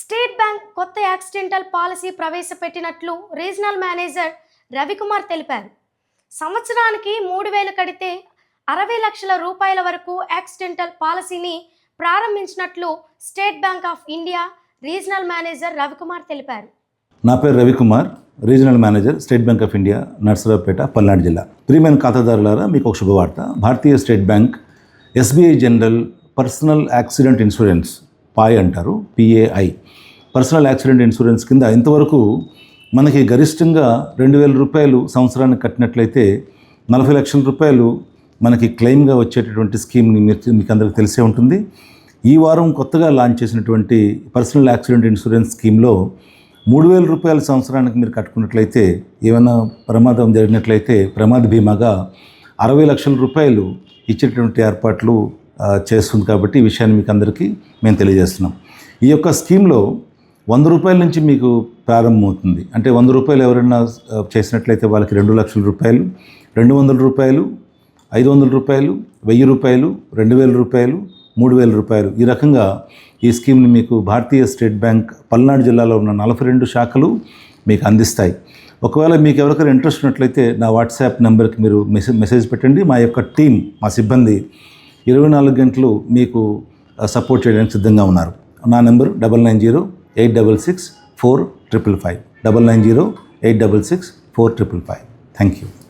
State bank కొత్త accidental policy ప్రవేశపెట్టినట్లు regional manager Ravikumar తెలిపారు. సంవత్సరానికి 3,000 కడితే 60 లక్షల రూపాయల వరకు యాక్సిడెంటల్ పాలసీని ప్రారంభించినట్లు state bank of India regional manager Ravikumar తెలిపారు. నా పేరు Ravikumar, regional manager, state bank of India, Narasaraopet, Palnadu జిల్లా. ప్రియమైన ఖాతాదారులారా, మీకు ఒక శుభవార్త. భారతీయ state bank SBI general personal accident insurance, PAI అంటారు, పిఏఐ, పర్సనల్ యాక్సిడెంట్ ఇన్సూరెన్స్ కింద ఇంతవరకు మనకి గరిష్టంగా 2,000 రూపాయలు సంవత్సరానికి కట్టినట్లయితే 40 లక్షల రూపాయలు మనకి క్లెయిమ్గా వచ్చేటటువంటి స్కీమ్ని మీకు అందరికీ తెలిసే ఉంటుంది. ఈ వారం కొత్తగా లాంచ్ చేసినటువంటి పర్సనల్ యాక్సిడెంట్ ఇన్సూరెన్స్ స్కీమ్లో 3,000 రూపాయల సంవత్సరానికి మీరు కట్టుకున్నట్లయితే, ఏమైనా ప్రమాదం జరిగినట్లయితే ప్రమాద బీమాగా 60 లక్షల రూపాయలు ఇచ్చేటటువంటి ఏర్పాట్లు చేస్తుంది. కాబట్టి ఈ విషయాన్ని మీకు అందరికీ మేము తెలియజేస్తున్నాం. ఈ యొక్క స్కీమ్లో 100 రూపాయల నుంచి మీకు ప్రారంభమవుతుంది. అంటే 100 రూపాయలు ఎవరైనా చేసినట్లయితే వాళ్ళకి 2 లక్షల రూపాయలు, 200 రూపాయలు, 500 రూపాయలు, 1000 రూపాయలు, 2,000 రూపాయలు, 3,000 రూపాయలు. ఈ రకంగా ఈ స్కీమ్ని మీకు భారతీయ స్టేట్ బ్యాంక్ పల్నాడు జిల్లాలో ఉన్న 42 శాఖలు మీకు అందిస్తాయి. ఒకవేళ మీకు ఎవరికైనా ఇంట్రెస్ట్ ఉన్నట్లయితే నా వాట్సాప్ నెంబర్కి మీరు మెసేజ్ పెట్టండి. మా యొక్క టీం, మా సిబ్బంది 24 గంటలు మీకు సపోర్ట్ చేయడానికి సిద్ధంగా ఉన్నారు. నా నెంబర్ 9908664555, 9908664555. Thank you.